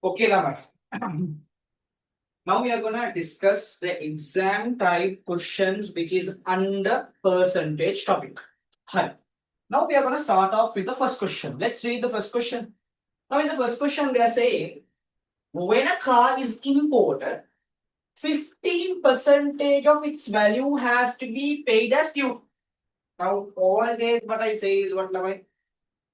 Okay, Lamar. Now we are gonna discuss the exam type questions which is under percentage topic. Hi. Now we are gonna start off with the first question. Let's read the first question. Now in the first question they are saying when a car is imported, 15% of its value has to be paid as due. Now always what I say is what Lamar?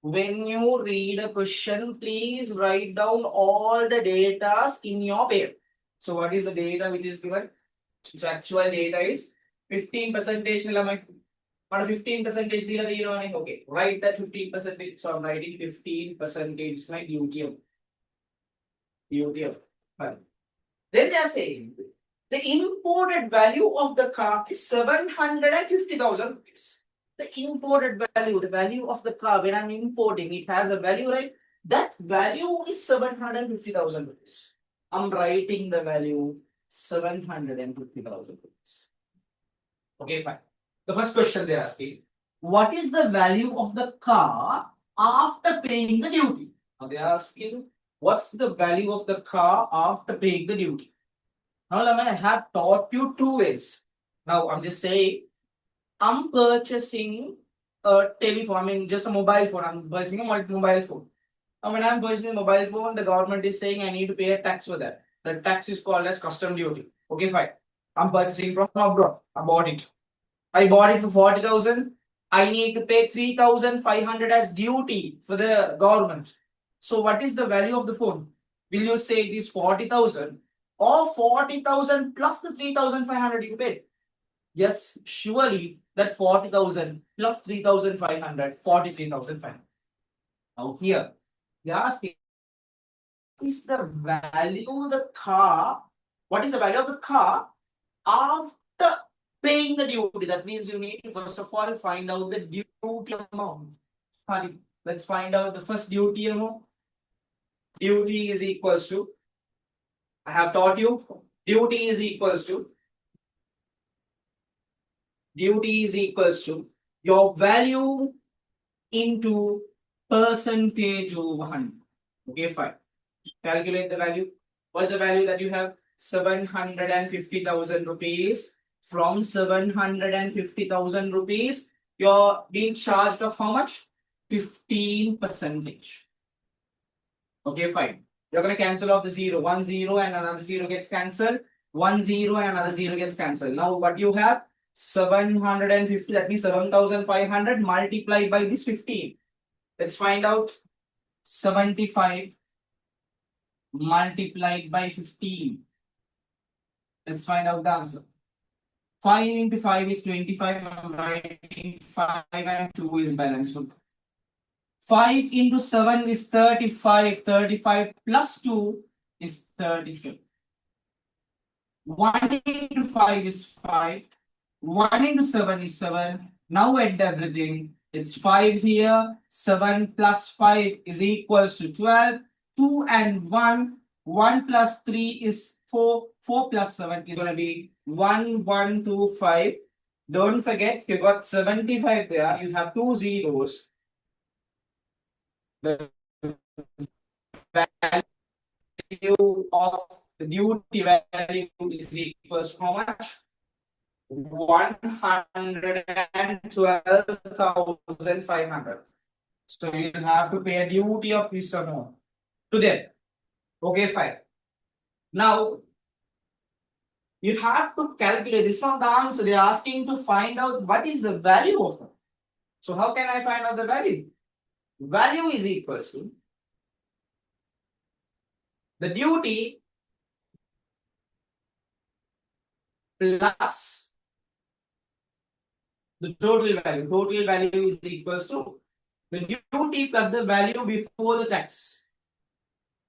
When you read a question, please write down all the data in your paper. So what is the data which is given? So actual data is 15 percentage. What 15 percentage data? Okay, write that 15 percentage. So I'm writing 15 percentage my duty. Fine. Then they are saying the imported value of the car is 750,000 rupees. The imported value, the value of the car when I'm importing, it has a value, right? That value is 750,000 rupees. I'm writing the value 750,000 rupees. Okay, fine. The first question they're asking, what is the value of the car after paying the duty? Now they're asking, what's the value of the car after paying the duty? Now, I have taught you two ways. Now, I'm just saying, I'm purchasing a telephone, I mean, just a mobile phone. I'm purchasing a mobile phone. Now, when I'm purchasing a mobile phone, the government is saying I need to pay a tax for that. The tax is called as custom duty. Okay, fine. I'm purchasing from abroad. I bought it. I bought it for 40,000. I need to pay 3,500 as duty for the government. So, what is the value of the phone? Will you say it is 40,000 or 40,000 plus the 3,500 you paid? Yes, surely that 40,000 plus 3,500, 43,500. Now, here, they are asking, is the value the car? What is the value of the car after paying the duty? That means you need to first of all find out the duty amount. Let's find out the first duty amount. Duty is equals to, I have taught you, duty is equals to your value into percentage over 100. Okay, fine. Calculate the value. What's the value that you have? 750,000 rupees. From 750,000 rupees, you're being charged of how much? 15%. Okay, fine. You're going to cancel off the 0. 1 0 and another 0 gets cancelled. 1 0 and another 0 gets cancelled. Now, what you have? 750, that means 7,500 multiplied by this 15. Let's find out. 75 multiplied by 15. Let's find out the answer. 5 into 5 is 25. I'm writing 5 and 2 is balanced. 5 into 7 is 35. 35 plus 2 is 37. 1 into 5 is 5. 1 into 7 is 7. Now add everything. It's 5 here. 7 plus 5 is equals to 12. 2 and 1. 1 plus 3 is 4. 4 plus 7 is going to be 1, 1, 2, 5. Don't forget, you got 75 there. You have two zeros. The value of the duty value is equals to how much? 112,500. So you have to pay a duty of this amount to them. Okay, fine. Now you have to calculate. This is not the answer. They are asking to find out what is the value of it. So how can I find out the value? Value is equals to the duty plus the total value. Total value is equals to the duty plus the value before the tax.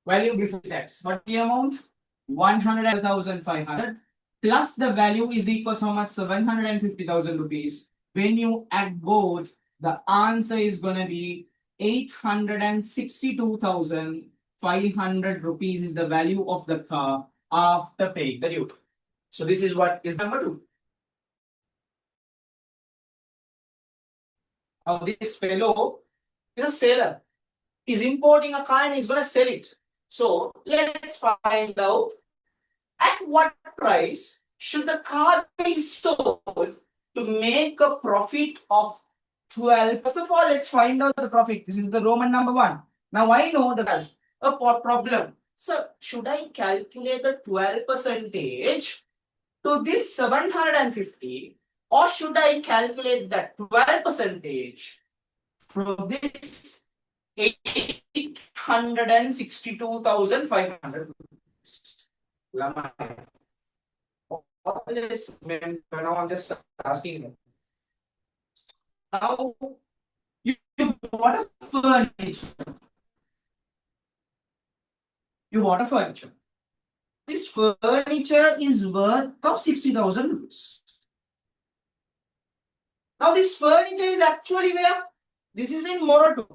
Value before tax. What the amount? 100,500 plus the value is equals to how much? 750,000 rupees. When you add both, the answer is going to be 862,500 rupees is the value of the car after paying the duty. So this is what is number 2. Now this fellow is a seller. He's importing a car and he's going to sell it. So let's find out at what price should the car be sold to make a profit of 12. First of all, let's find out the profit. This is the Roman number 1. Now I know that a problem. So should I calculate the 12 percentage to this 750, or should I calculate that 12 percentage from this 862,500? Always, now I'm just asking you. Now you bought a furniture. You bought a furniture. This furniture is worth of 60,000 rupees. Now this furniture is actually where? This is in Moratu.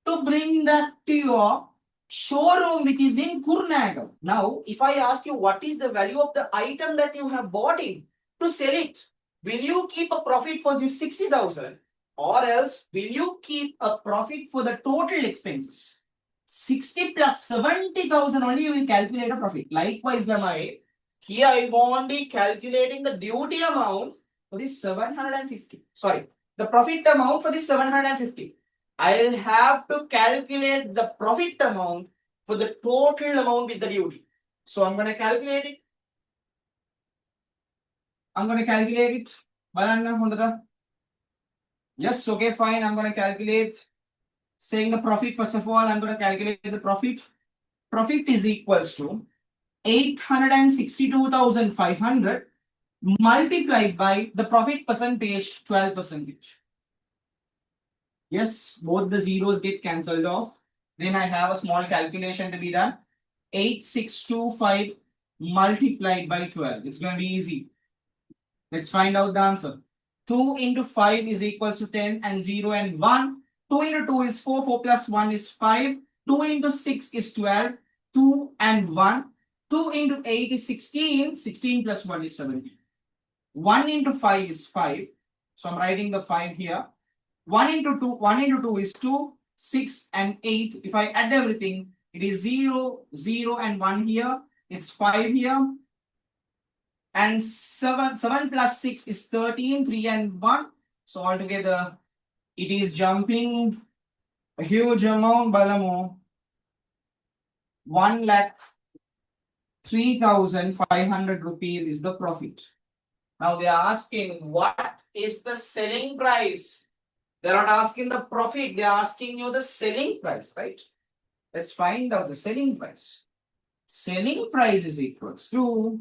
To bring that to your showroom, which is in Kurnagal. Now, if I ask you what is the value of the item that you have bought in to sell it, will you keep a profit for this 60,000, or else will you keep a profit for the total expenses? 60 plus 70,000 only you will calculate a profit. Likewise, Lamai, here I won't be calculating the duty amount for this 750. Sorry, the profit amount for this 750. I'll have to calculate the profit amount for the total amount with the duty. So I'm going to calculate it. Yes, okay, fine. I'm going to calculate. Saying the profit, first of all, I'm going to calculate the profit. Profit is equals to 862,500 multiplied by the profit percentage, 12%. Yes, both the zeros get cancelled off. Then I have a small calculation to be done. 8625 multiplied by 12. It's going to be easy. Let's find out the answer. 2 into 5 is equals to 10, and 0 and 1. 2 into 2 is 4. 4 plus 1 is 5. 2 into 6 is 12. 2 and 1. 2 into 8 is 16. 16 plus 1 is 17. 1 into 5 is 5. So I'm writing the 5 here. 1 into 2 is 2. 6 and 8. If I add everything, it is 0, 0 and 1 here. It's 5 here. And 7 plus 6 is 13, 3 and 1. So altogether, it is jumping a huge amount, Balamo. 1,03,500 rupees is the profit. Now they are asking, what is the selling price? They're not asking the profit, they're asking you the selling price, right? Let's find out the selling price. Selling price is equals to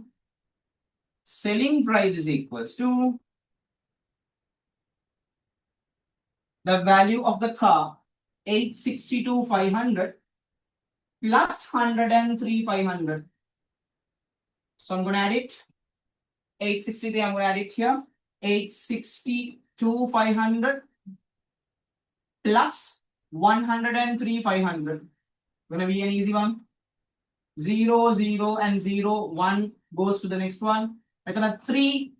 the value of the car, 862,500 plus 103,500. So I'm going to add it. 863, I'm going to add it here. 862,500 plus 103,500. Going to be an easy one. 0, 0 and 0, 1 goes to the next one. Method 3,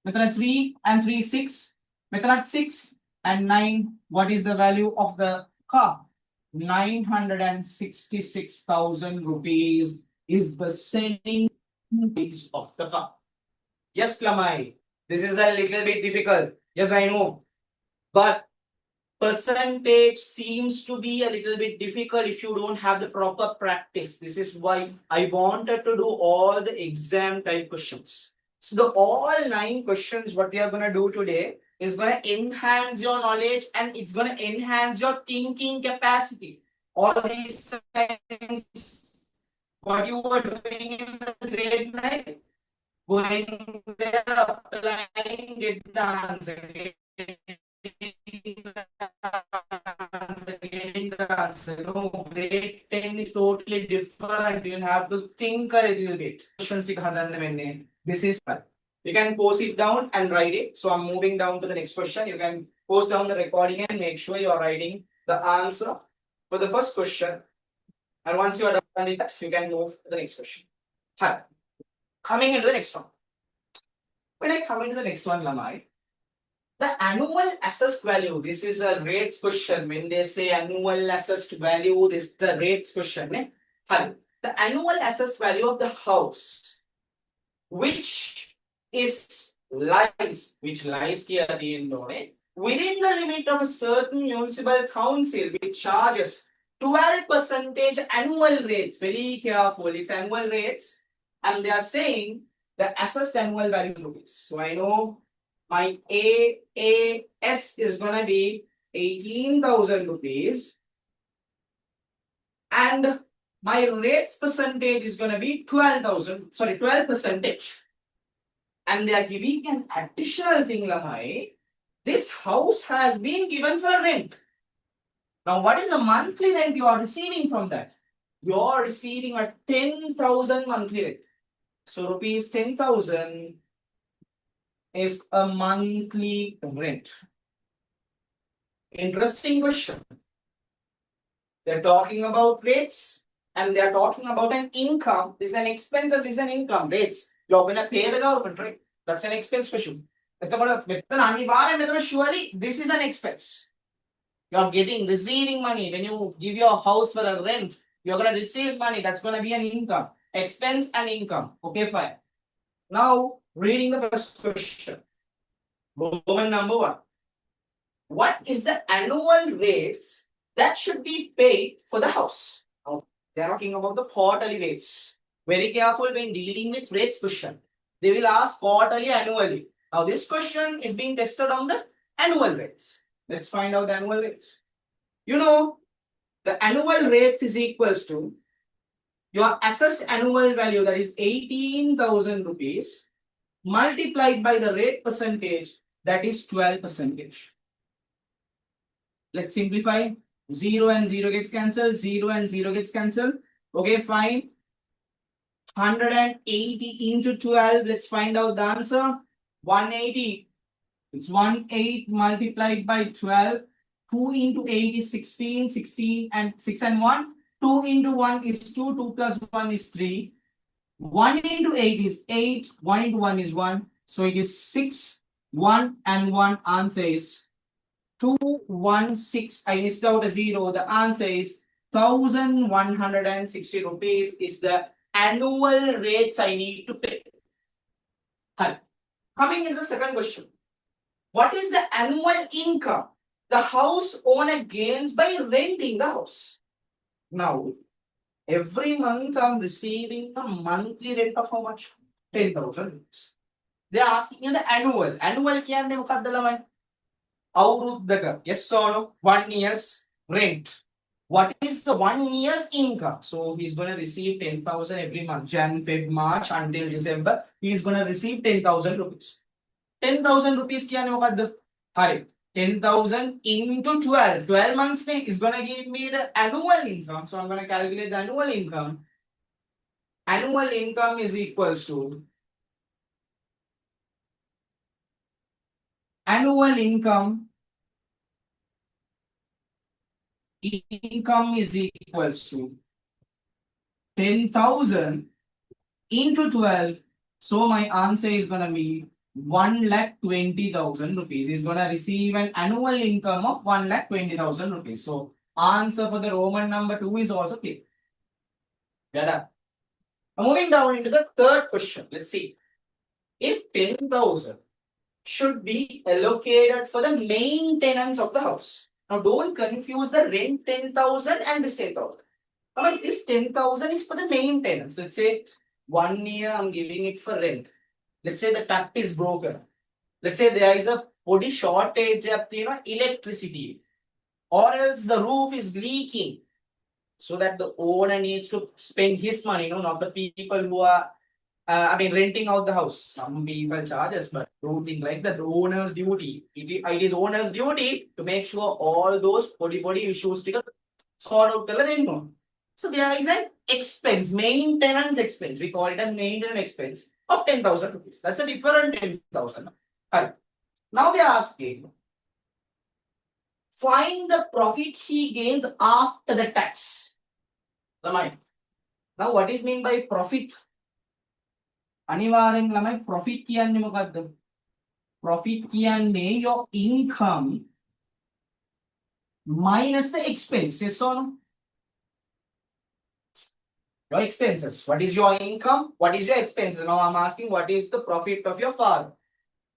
method 3 and 3, 6. Method 6 and 9. What is the value of the car? 966,000 rupees is the selling price of the car. Yes, Lamai, this is a little bit difficult. Yes, I know. But percentage seems to be a little bit difficult if you don't have the proper practice. This is why I wanted to do all the exam type questions. So the all 9 questions what we are going to do today is going to enhance your knowledge, and it's going to enhance your thinking capacity. All these things what you were doing in the grade 9, going there, applying, get the answer. Getting the answer. No, grade 10 is totally different. You'll have to think a little bit. This is fun. You can post it down and write it. So I'm moving down to the next question. You can post down the recording and make sure you are writing the answer for the first question. And once you are done with that, you can move to the next question. Hi. Coming into the next one. When I come into the next one, Lamai, The annual assessed value, this is a rates question. When they say annual assessed value, this is the rates question. The annual assessed value of the house, which lies here within the limit of a certain municipal council which charges 12% annual rates. Very careful, it's annual rates, and they are saying the assessed annual value rupees. So I know my AAS is gonna be 18,000 rupees, and my rates percentage is gonna be 12%. And they are giving an additional thing, Lamai. This house has been given for rent. Now, what is the monthly rent you are receiving from that? You are receiving a 10,000 monthly rent. So, rupees 10,000 is a monthly rent. Interesting question. They're talking about rates and they're talking about an income. This is an expense and this is an income. Rates. You're going to pay the government, right? That's an expense for sure. Surely, this is an expense. You're receiving money. When you give your house for a rent, you're going to receive money. That's going to be an income. Expense and income. Okay, fine. Now, reading the first question. Roman number 1. What is the annual rates that should be paid for the house? Now, they're talking about the quarterly rates. Very careful when dealing with rates question. They will ask quarterly, annually. Now, this question is being tested on the annual rates. Let's find out the annual rates. You know, the annual rates is equals to your assessed annual value, that is 18,000 rupees, multiplied by the rate percentage, that is 12%. Let's simplify. 0 and 0 gets cancelled. 0 and 0 gets cancelled. Okay, fine. 180 into 12. Let's find out the answer. 180. It's 18 multiplied by 12. 2 into 8 is 16. 16 and 6 and 1. 2 into 1 is 2. 2 plus 1 is 3. 1 into 8 is 8. 1 into 1 is 1. So it is 6. 1 and 1. Answer is 216. I missed out a 0. The answer is 1,160 rupees is the annual rates I need to pay. Coming into the second question. What is the annual income the house owner gains by renting the house? Now, every month I'm receiving a monthly rent of how much? 10,000 rupees. They are asking you the annual. Annual kya yes or no? 1 year's rent. What is the 1 year's income? So he's going to receive 10,000 every month. Jan, Feb, March until December. He's going to receive 10,000 rupees. 10,000 rupees kya naman? 10,000 into 12. 12 months is going to give me the annual income. So I'm going to calculate the annual income. Annual income is equals to annual income is equals to 10,000 into 12. So my answer is going to be 1,20,000 rupees. He's going to receive an annual income of 1,20,000 rupees. So answer for the Roman number 2 is also clear. Now moving down into the third question. Let's see. If 10,000 should be allocated for the maintenance of the house. Now don't confuse the rent 10,000 and this 10,000. Now this 10,000 is for the maintenance. Let's say 1 year I'm giving it for rent. Let's say the tap is broken. Let's say there is a body shortage of electricity, or else the roof is leaking, so that the owner needs to spend his money, not the people who are renting out the house. Some people charge us, but don't think like that. The owner's duty. It is owner's duty to make sure all those body issues sort out. So there is an expense, maintenance expense. We call it as maintenance expense of 10,000 rupees. That's a different 10,000. Now they are asking, find the profit he gains after the tax. Now what is meant by profit? අනිවාර්යෙන් ළමයි profit කියන්නේ මොකද්ද? Profit කියන්නේ your income minus the expense. Yes or no? Your expenses. What is your income? What is your expenses? Now I'm asking what is the profit of your father?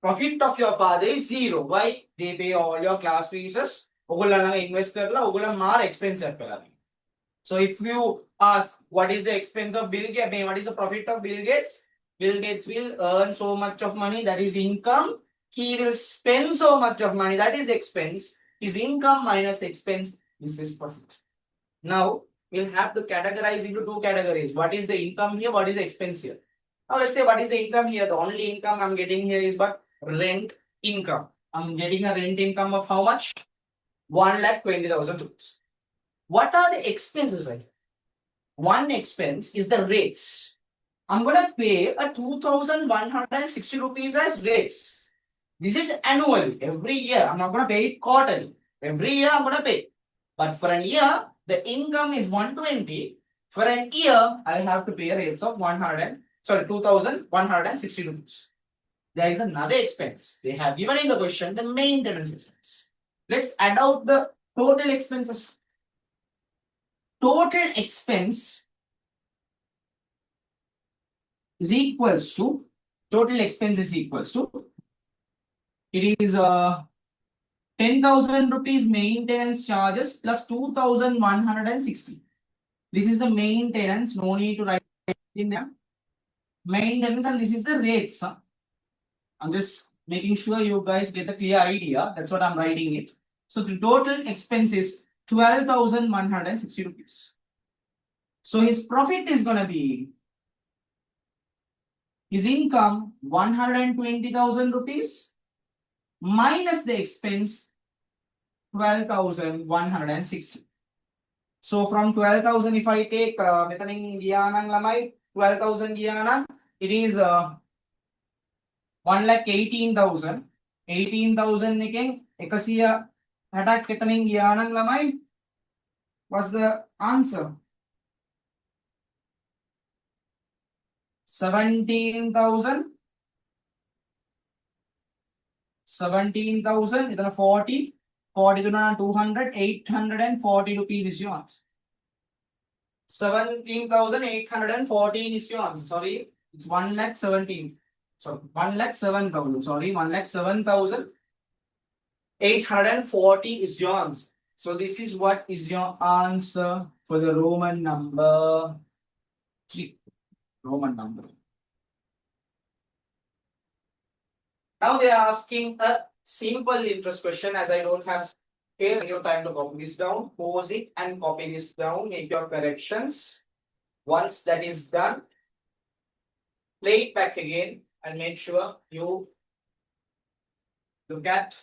Profit of your father is zero. Why? They pay all your class fees. ඔගොල්ලෝ invest කරලා ඔගොල්ලෝ මාර expense කරලා. So if you ask what is the expense of Bill Gates, I mean, what is the profit of Bill Gates? Bill Gates will earn so much of money, that is income. He will spend so much of money, that is expense. His income minus expense, this is profit. Now we'll have to categorize into two categories. What is the income here? What is the expense here? Now let's say what is the income here? The only income I'm getting here is what? Rent income. I'm getting a rent income of how much? 1,20,000 rupees. What are the expenses? One expense is the rates. I'm going to pay a 2,160 rupees as rates. This is annually, every year. I'm not going to pay it quarterly. Every year I'm going to pay. But for a year, the income is 120. For an year, I have to pay rates of 2,160 rupees. There is another expense. They have given in the question the maintenance expense. Let's add out the total expenses. Total expense is equals to, it is 10,000 rupees maintenance charges plus 2,160. This is the maintenance, no need to write in there. Maintenance, and this is the rates. I'm just making sure you guys get a clear idea. That's what I'm writing it. So the total expense is 12,160 rupees. So his profit is going to be, his income 120,000 rupees minus the expense 12,160. So from 12,000, if I take 12,000 it is 1,18,000. 18,000 එකෙන් 160ක් එතනින් ගියා නම් ළමයි, what's the answer? 17,000. 17,000 इतना 40 to 200, 840 rupees is your answer. 17,814 is your answer. Sorry, it's 1,17,000. So 1,07,000. Sorry, 1,07,840 is your answer. So this is what is your answer for the Roman number 3. Roman number. Now they are asking a simple interest question. As I don't have space, your time to copy this down, pause it and copy this down, make your corrections. Once that is done, play it back again and make sure you look at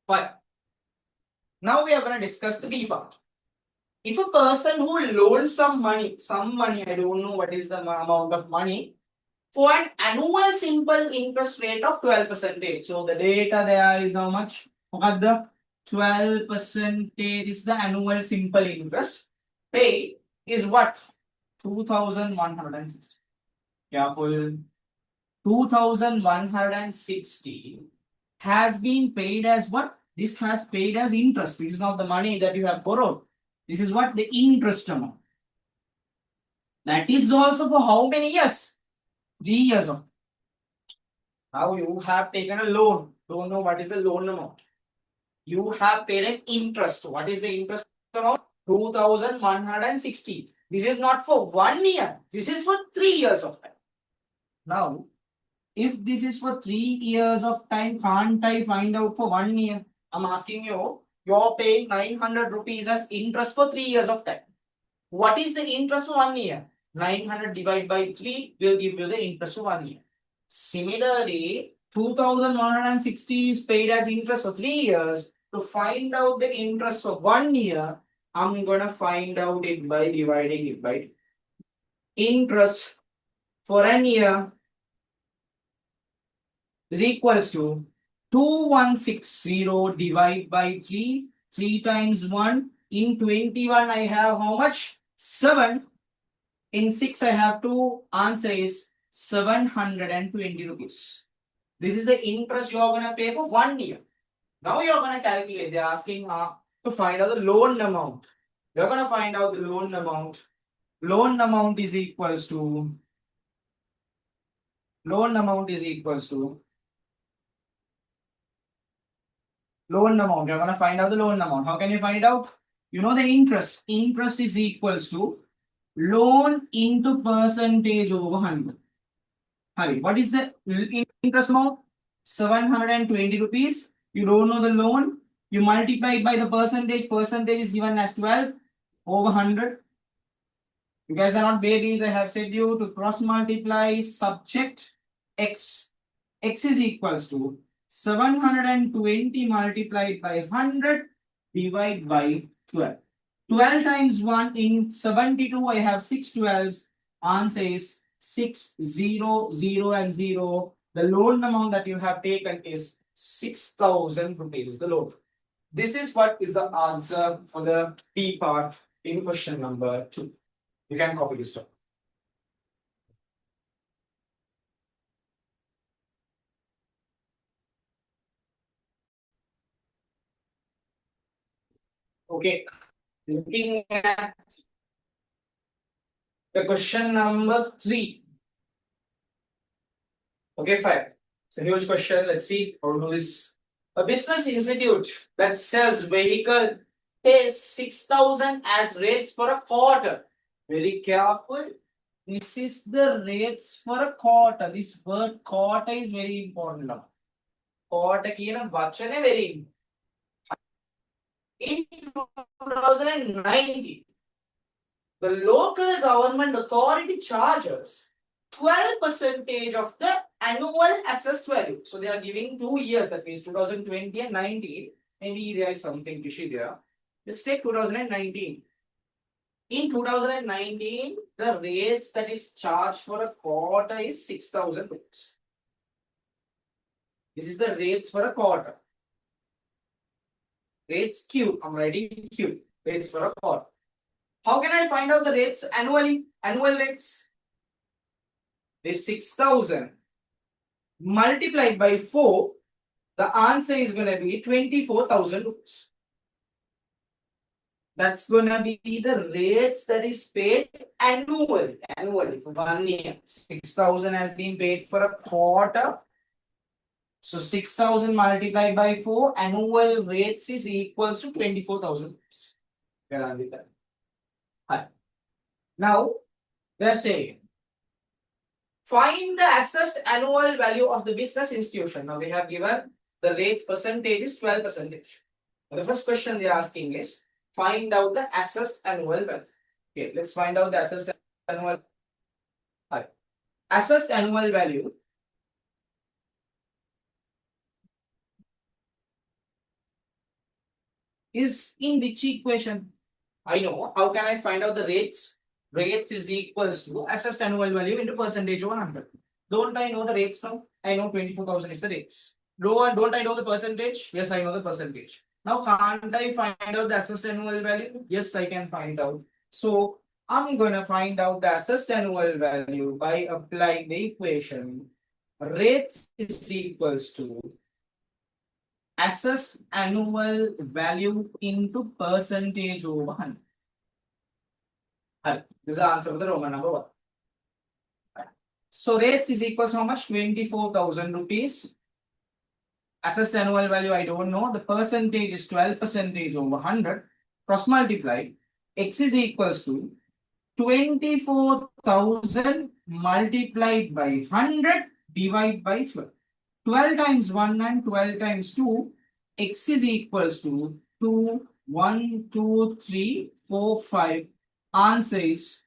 fine. Now we are going to discuss the B part. If a person who loans some money, I don't know what is the amount of money, for an annual simple interest rate of 12%. So the data there is how much? The 12% is the annual simple interest. Pay is what? 2,160. Careful. 2,160 has been paid as what? This has paid as interest. This is not the money that you have borrowed. This is what? The interest amount. That is also for how many years? 3 years of. Now you have taken a loan. Don't know what is the loan amount. You have paid an interest. What is the interest amount? 2,160. This is not for 1 year. This is for 3 years of time. Now, if this is for 3 years of time, can't I find out for 1 year? I'm asking you, you're paying 900 rupees as interest for 3 years of time. What is the interest for 1 year? 900 divided by 3 will give you the interest for 1 year. Similarly, 2,160 is paid as interest for 3 years. To find out the interest for 1 year, I'm gonna find out it by dividing it by interest for an year is equals to 2160 divided by 3. 3 times 1. In 21 I have how much? 7. In 6 I have 2. Answer is 720 rupees. This is the interest you are going to pay for 1 year. Now you are going to calculate. They are asking to find out the loan amount. You are going to find out the loan amount. Loan amount is equals to loan amount. You're going to find out the loan amount. How can you find out? You know the interest. Interest is equals to loan into percentage over 100. Hari, what is the interest amount? 720 rupees. You don't know the loan. You multiply it by the percentage. Percentage is given as 12 over 100. You guys are not babies. I have said you to cross multiply subject x. X is equals to 720 multiplied by 100 divided by 12. 12 times 1 in 72. I have 6 12s. Answer is 6, 0, 0 and 0. The loan amount that you have taken is 6,000 rupees. The loan. This is what is the answer for the B part in question number 2. You can copy this down. Okay. Looking at the question number 3. Okay, fine. It's a huge question. Let's see how to do this. A business institute that sells vehicle pays 6,000 as rates for a quarter. Very careful. This is the rates for a quarter. This word quarter is very important now. Quarter kina vachane very important. In 2019, the local government authority charges 12% of the annual assessed value. So they are giving 2 years, that means 2020 and 19. Maybe there is something fishy there. Let's take 2019. In 2019, the rates that is charged for a quarter is 6,000 rupees. This is the rates for a quarter. Rates Q. I'm writing Q. Rates for a quarter. How can I find out the rates annually? Annual rates is 6,000 multiplied by 4. The answer is going to be 24,000 rupees. That's going to be the rates that is paid annually. Annually for 1 year. 6,000 has been paid for a quarter. So 6,000 multiplied by 4, annual rates is equals to 24,000 rupees. Now, they're saying, find the assessed annual value of the business institution. Now, they have given the rates percentage is 12%. The first question they're asking is, find out the assessed annual value. Okay, let's find out the assessed annual. Assessed annual value is in which equation? I know. How can I find out the rates? Rates is equals to assessed annual value into percentage of 100. Don't I know the rates now? I know 24,000 is the rates. Don't I know the percentage? Yes, I know the percentage. Now, can't I find out the assessed annual value? Yes, I can find out. So, I'm going to find out the assessed annual value by applying the equation. Rates is equals to assessed annual value into percentage over 100. This is the answer for the Roman number 1. So rates is equals to how much? 24,000 rupees. Assessed annual value, I don't know. The percentage is 12% over 100. Cross multiply. X is equals to 24,000 multiplied by 100 divided by 12. 12 times 1 and 12 times 2. X is equals to 2, 1, 2, 3, 4, 5. Answer is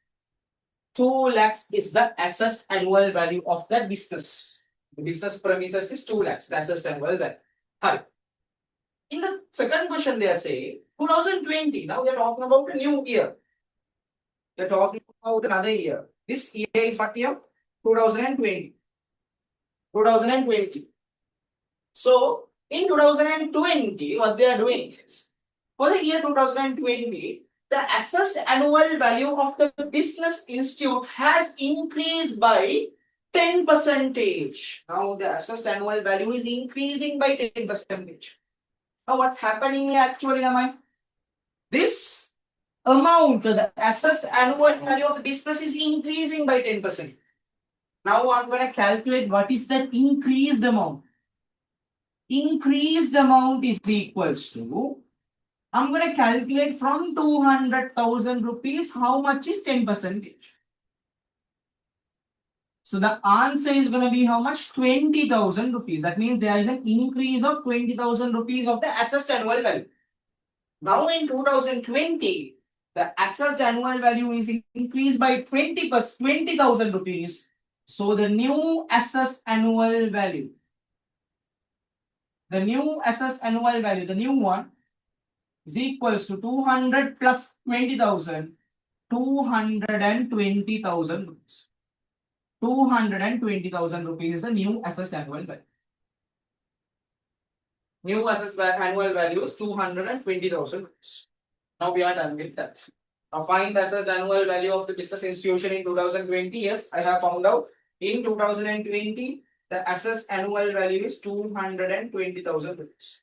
2 lakhs is the assessed annual value of that business. The business premises is 2 lakhs. That's the annual value. Hi. In the second question, they are saying 2020. Now we are talking about a new year. We are talking about another year. This year is what year? 2020. 2020. So in 2020, what they are doing is for the year 2020, the assessed annual value of the business institute has increased by 10%. Now the assessed annual value is increasing by 10%. Now what's happening here actually, Namai? This amount, the assessed annual value of the business is increasing by 10%. Now I'm going to calculate what is that increased amount. Increased amount is equals to, I'm going to calculate from 200,000 rupees, how much is 10%. So the answer is going to be how much? 20,000 rupees. That means there is an increase of 20,000 rupees of the assessed annual value. Now in 2020, the assessed annual value is increased by 20,000 rupees. So the new assessed annual value, the new one is equals to 200 plus 20,000, 220,000 rupees. 220,000 rupees is the new assessed annual value. New assessed annual value is 220,000 rupees. Now we are done with that. Now find the assessed annual value of the business institution in 2020. Yes, I have found out. In 2020, the assessed annual value is 220,000 rupees.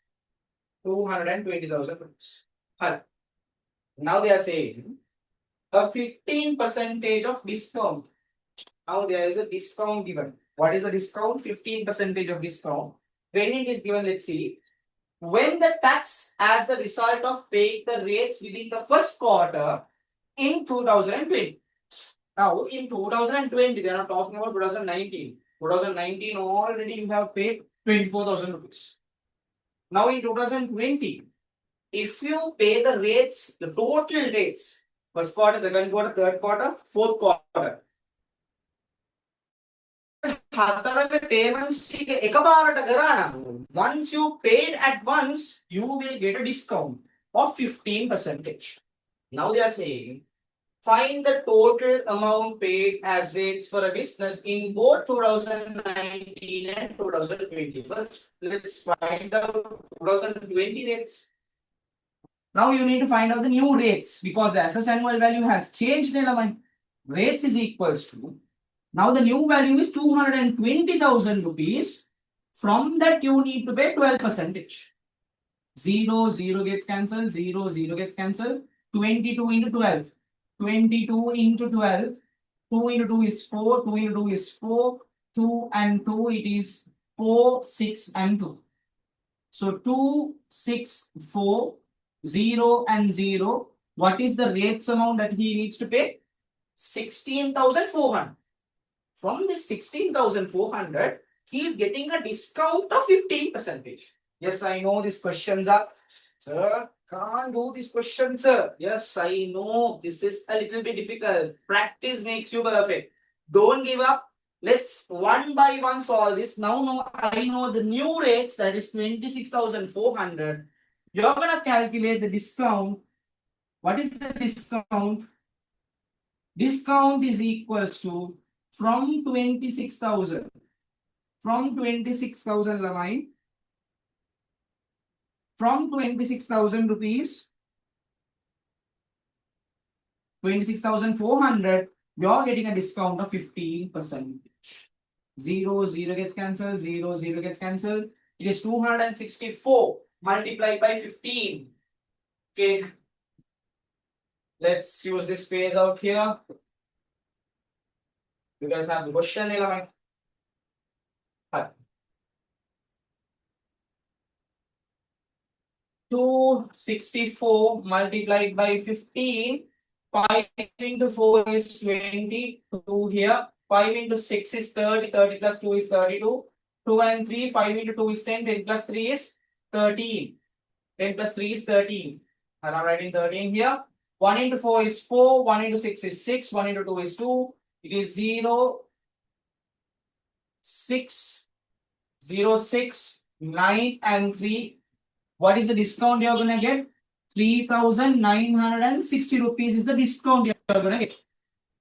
220,000 rupees. Now they are saying a 15% of discount. Now there is a discount given. What is the discount? 15% of discount. When it is given, let's see. When the tax as the result of paying the rates within the first quarter in 2020. Now in 2020, they are not talking about 2019. 2019 already you have paid 24,000 rupees. Now in 2020, if you pay the rates, the total rates, first quarter, second quarter, third quarter, fourth quarter. Payments once you paid at once, you will get a discount of 15%. Now they are saying, find the total amount paid as rates for a business in both 2019 and 2020. First, let's find out 2020 rates. Now you need to find out the new rates because the assessed annual value has changed. Rates is equals to, now the new value is 220,000 rupees. From that you need to pay 12%. 0, 0 gets cancelled, 0, 0 gets cancelled. 22 into 12. 22 into 12. 2 into 2 is 4. 2 into 2 is 4. 2 and 2, it is 4, 6 and 2. So 2, 6, 4, 0 and 0. What is the rates amount that he needs to pay? 16,400. From this 16,400, he is getting a discount of 15%. Yes, I know these questions are, sir, can't do this question, sir. Yes, I know this is a little bit difficult. Practice makes you perfect. Don't give up. Let's one by one solve this. Now I know the new rates, that is 26,400. You're going to calculate the discount. What is the discount? Discount is equals to from 26,000. From 26,000 Lamai. From 26,000 rupees, 26,400, you're getting a discount of 15%. 0, 0 gets cancelled, 0, 0 gets cancelled. It is 264 multiplied by 15. Okay. Let's use this phase out here. You guys have the question, Lamai? 264 multiplied by 15. 5 into 4 is 22 here. 5 into 6 is 30. 30 plus 2 is 32. 2 and 3. 5 into 2 is 10. 10 plus 3 is 13. 10 plus 3 is 13. And I'm writing 13 here. 1 into 4 is 4. 1 into 6 is 6. 1 into 2 is 2. It is 0, 6, 0, 6, 9 and 3. What is the discount you're going to get? 3,960 rupees is the discount you're going to get.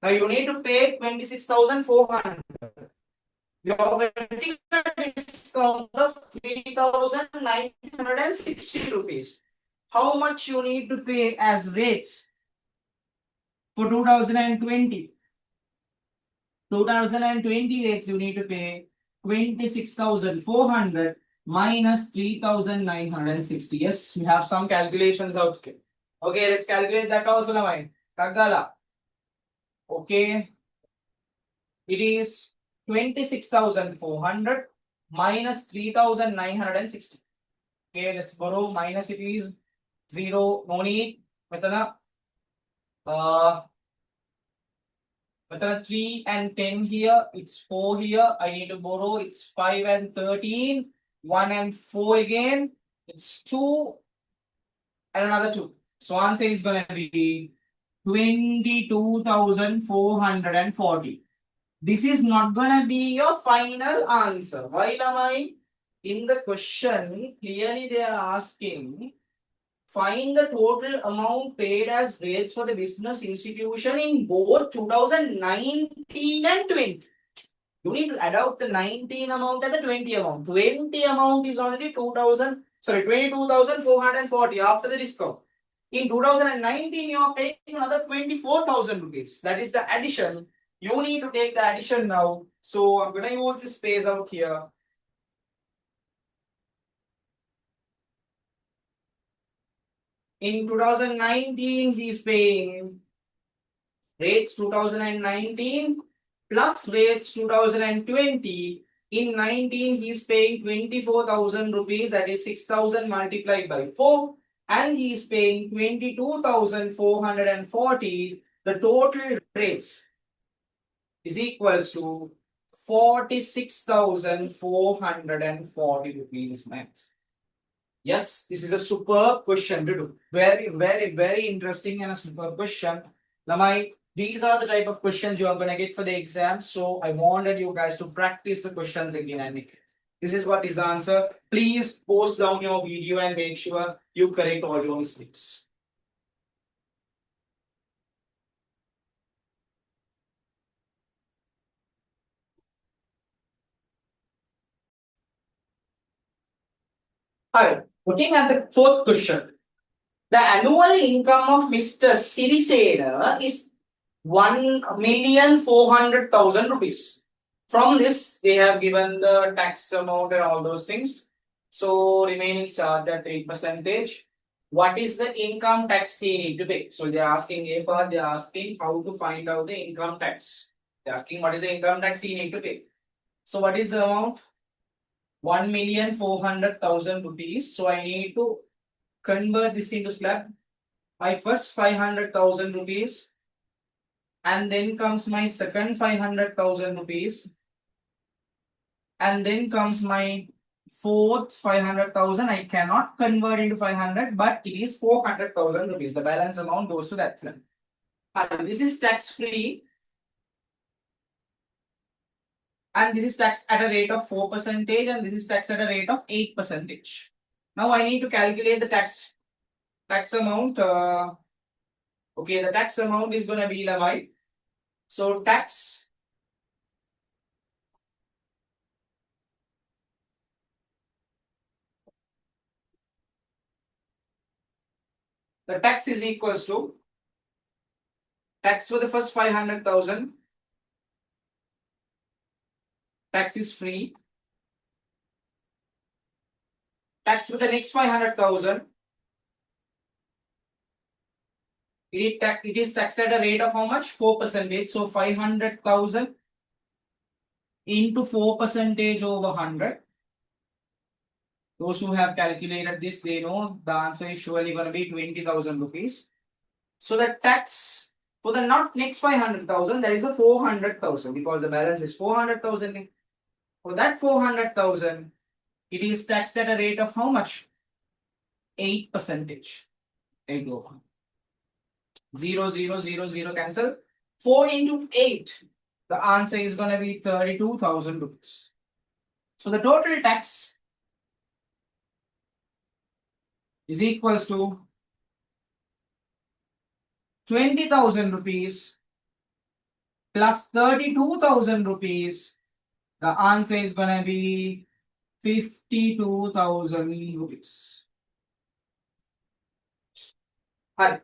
Now you need to pay 26,400. You're getting a discount of 3,960 rupees. How much you need to pay as rates for 2020? 2020 rates you need to pay 26,400 minus 3,960. Yes, we have some calculations out here. Okay, let's calculate that also now. Kagala. Okay. It is 26,400 minus 3,960. Okay, let's borrow minus it is 0, no need. Metana 3 and 10 here, it's 4 here. I need to borrow, it's 5 and 13, 1 and 4 again, it's 2 and another 2. So answer is going to be 22,440. This is not going to be your final answer. Why am I? In the question, clearly they are asking, find the total amount paid as rates for the business institution in both 2019 and 20. You need to add out the 19 amount and the 20 amount. 20 amount is only 22,440 after the discount. In 2019, you are paying another 24,000 rupees. That is the addition. You need to take the addition now. So I'm going to use this space out here. In 2019, he is paying rates 2019 plus rates 2020. In 19, he is paying 24,000 rupees, that is 6,000 multiplied by 4. And he is paying 22,440. The total rates is equals to 46,440 rupees max. Yes, this is a superb question to do. Very, very, very interesting and a superb question. Lamai, these are the type of questions you are going to get for the exam. So I wanted you guys to practice the questions again and again. This is what is the answer. Please post down your video and make sure you correct all your mistakes. Hi, looking at the fourth question. The annual income of Mr. Sirisena is 1,400,000 rupees. From this, they have given the tax amount and all those things. So remaining charge at 8%. What is the income tax he need to pay? So they are asking A part, they are asking how to find out the income tax. They are asking what is the income tax he need to pay. So what is the amount? 1,400,000 rupees. So I need to convert this into slab. My first 500,000 rupees, and then comes my second 500,000 rupees, and then comes my fourth 500,000. I cannot convert into 500, but it is 400,000 rupees. The balance amount goes to that slab. And this is tax free, and this is taxed at a rate of 4%, and this is taxed at a rate of 8%. Now I need to calculate the tax amount. Okay, the tax amount is going to be like, so tax the tax is equals to tax for the first 500,000. Tax is free. Tax for the next 500,000. It is taxed at a rate of how much? 4%. So 500,000 into 4% over 100. Those who have calculated this, they know the answer is surely going to be 20,000 rupees. So the tax for the not next 500,000, that is a 400,000, because the balance is 400,000. For that 400,000, it is taxed at a rate of how much? 8%. 8 over 0, 0, 0, 0 cancel. 4 into 8. The answer is going to be 32,000 rupees. So the total tax is equals to 20,000 rupees plus 32,000 rupees. The answer is going to be 52,000 rupees. Right.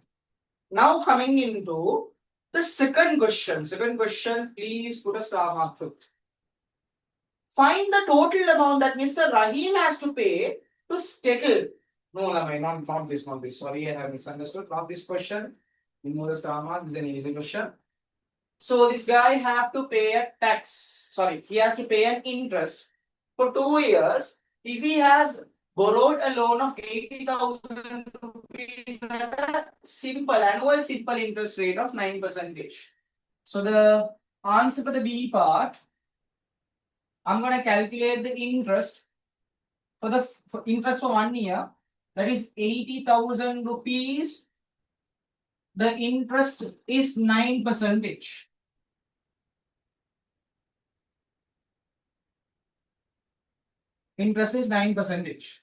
Now coming into the second question. Second question, please put a star mark for it. Find the total amount that Mr. Rahim has to pay to settle. No, not this, not this. Sorry, I have misunderstood. Not this question. Remove the star mark. This is an easy question. So this guy have to pay a tax. Sorry, he has to pay an interest for 2 years. If he has borrowed a loan of 80,000 rupees at a annual simple interest rate of 9%. So the answer for the B part, I'm going to calculate the interest for interest for 1 year. That is 80,000 rupees. The interest is 9%. Interest is 9%.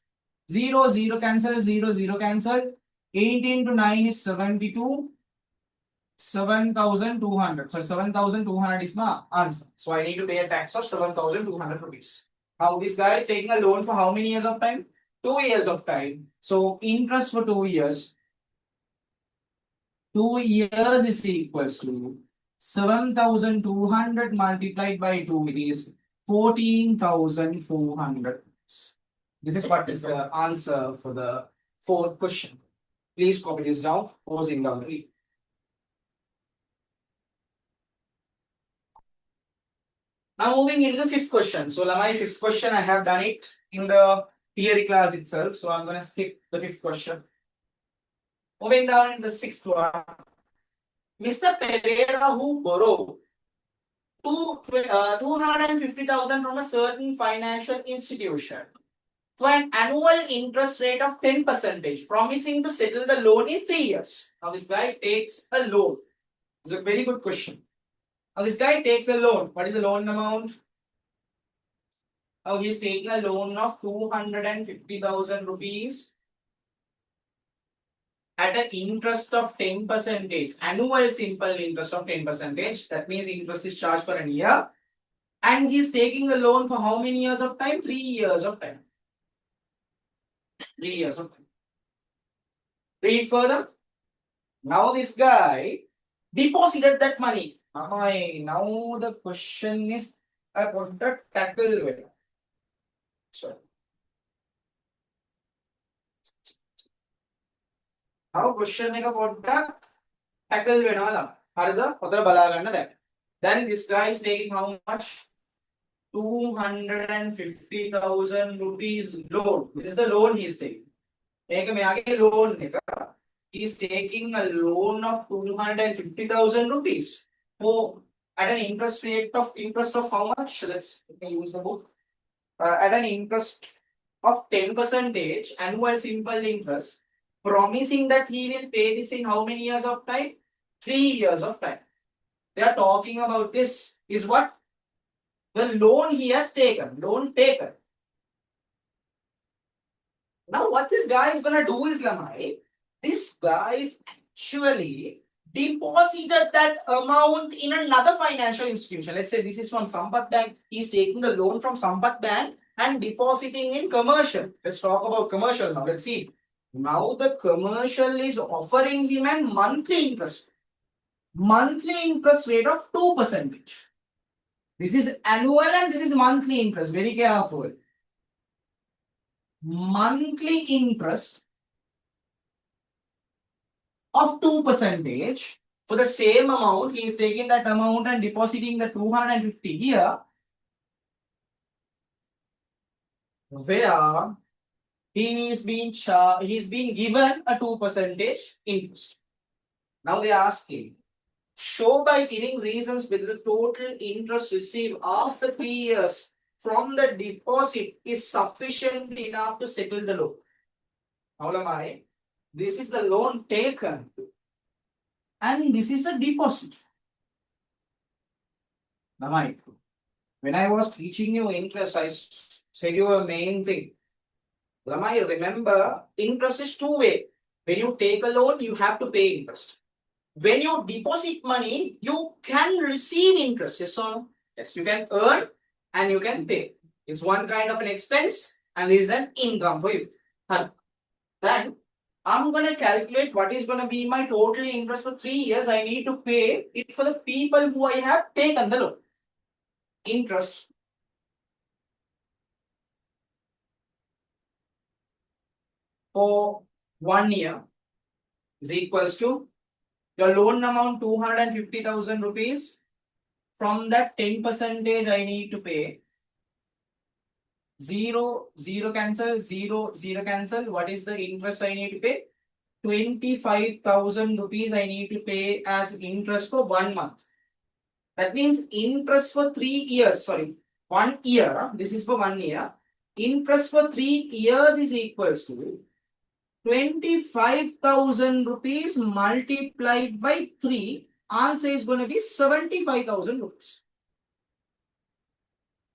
0, 0 cancel, 0, 0 cancel. 8 into 9 is 72. 7,200. So 7,200 is my answer. So I need to pay a tax of 7,200 rupees. Now this guy is taking a loan for how many years of time? 2 years of time. So interest for 2 years. 2 years is equals to 7,200 multiplied by 2, it is 14,400. This is what is the answer for the fourth question. Please copy this down, posing down the lead. Now moving into the fifth question. So my fifth question, I have done it in the theory class itself. So I'm going to skip the fifth question. Moving down in the sixth one. Mr. Pereira, who borrowed 250,000 from a certain financial institution for an annual interest rate of 10%, promising to settle the loan in 3 years. Now this guy takes a loan. It's a very good question. Now this guy takes a loan. What is the loan amount? Now he's taking a loan of 250,000 rupees at an interest of 10%, annual simple interest of 10%. That means interest is charged for a year. And he's taking a loan for how many years of time? 3 years of time. 3 years of time. Read further. Now this guy deposited that money. Now the question is about the tackle way. So now question එක පොඩ්ඩක් tackle වෙනවා. හරිද? ඔතන බලා ගන්න දැන්. Then this guy is taking how much? 250,000 rupees loan. This is the loan he is taking. මේක මෙයාගේ loan එක. He is taking a loan of 250,000 rupees for at an interest of how much? Let's use the book. At an interest of 10%, annual simple interest, promising that he will pay this in how many years of time? 3 years of time. They are talking about this is what? The loan he has taken. Loan taken. Now what this guy is going to do is, this guy is actually deposited that amount in another financial institution. Let's say this is from Sampath Bank. He's taking the loan from Sampath Bank and depositing in commercial. Let's talk about commercial now. Let's see. Now the commercial is offering him a monthly interest. Monthly interest rate of 2%. This is annual and this is monthly interest. Very careful. Monthly interest of 2% for the same amount. He is taking that amount and depositing the 250 here, where he is being given a 2% interest. Now they are asking, show by giving reasons whether the total interest received after 3 years from the deposit is sufficient enough to settle the loan. Now, this is the loan taken and this is a deposit. Now, when I was teaching you interest, I say you a main thing. Lamai, remember, interest is two-way. When you take a loan, you have to pay interest. When you deposit money, you can receive interest. Yes or no? Yes, you can earn and you can pay. It's one kind of an expense and is an income for you. Then I'm going to calculate what is going to be my total interest for 3 years. I need to pay it for the people who I have taken the loan. Interest for 1 year is equals to your loan amount 250,000 rupees. From that 10% I need to pay 0, 0 cancel, 0, 0 cancel. What is the interest I need to pay? 25,000 rupees I need to pay as interest for 1 month. That means interest for 3 years, sorry, 1 year, this is for 1 year. Interest for 3 years is equals to 25,000 rupees multiplied by 3. Answer is going to be 75,000 rupees.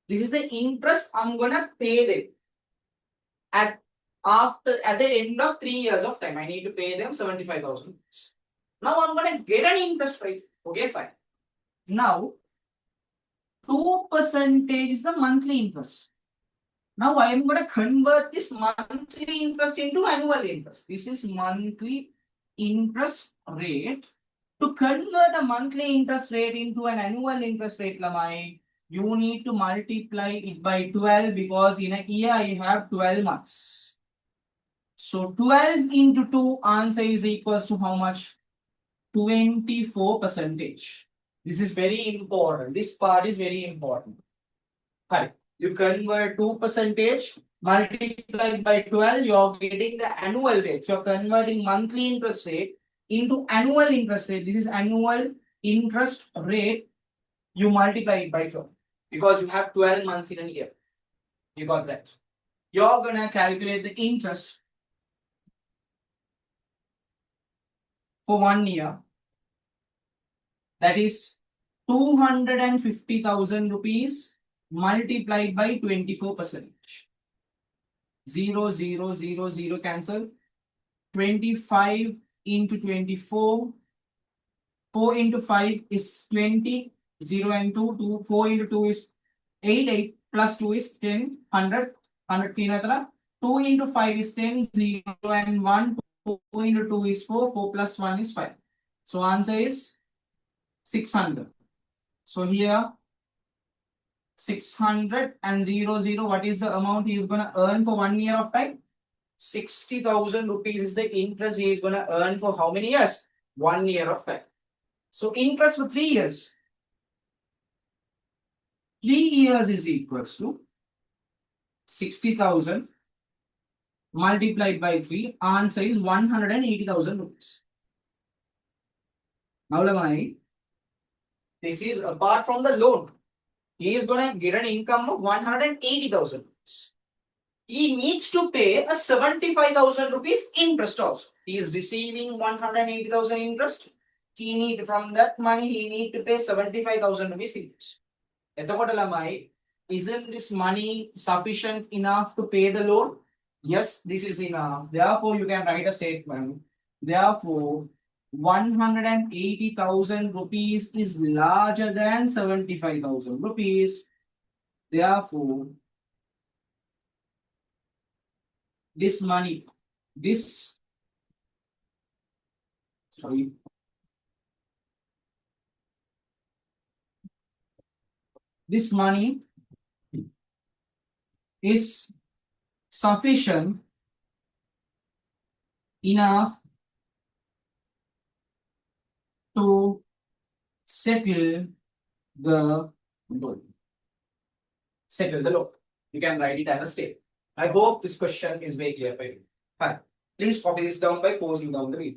This is the interest I'm going to pay them at the end of 3 years of time. I need to pay them 75,000 rupees. Now I'm going to get an interest rate. Okay, fine. Now 2% is the monthly interest. Now I am going to convert this monthly interest into annual interest. This is monthly interest rate. To convert a monthly interest rate into an annual interest rate, Lamai, you need to multiply it by 12 because in a year I have 12 months. So 12 into 2, answer is equals to how much? 24%. This is very important. This part is very important. Correct. You convert 2% multiplied by 12, you're getting the annual rate. So you're converting monthly interest rate into annual interest rate. This is annual interest rate. You multiply it by 12 because you have 12 months in a year. You got that. You're going to calculate the interest for 1 year. That is 250,000 rupees multiplied by 24%. 0, 0, 0, 0 cancel. 25 into 24. 4 into 5 is 20. 0 and 2. 2 4 into 2 is 8. 8 plus 2 is 10. 100. 100. 2 into 5 is 10. 0 and 1. 4 into 2 is 4. 4 plus 1 is 5. So answer is 600. So here 600 and 0, 0. What is the amount he is going to earn for 1 year of time? 60,000 rupees is the interest he is going to earn for how many years? 1 year of time. So interest for 3 years. 3 years is equals to 60,000 multiplied by 3. Answer is 180,000 rupees. Now, Lamai, this is apart from the loan. He is going to get an income of 180,000 rupees. He needs to pay a 75,000 rupees interest also. He is receiving 180,000 interest. He need from that money, he need to pay 75,000 rupees interest. Isn't this money sufficient enough to pay the loan? Yes, this is enough. Therefore, you can write a statement. Therefore, 180,000 rupees is larger than 75,000 rupees. Therefore, this money, this money is sufficient enough to settle the loan. Settle the loan. You can write it as a statement. I hope this question is very clear for you. Fine. Please copy this down by posting down the video.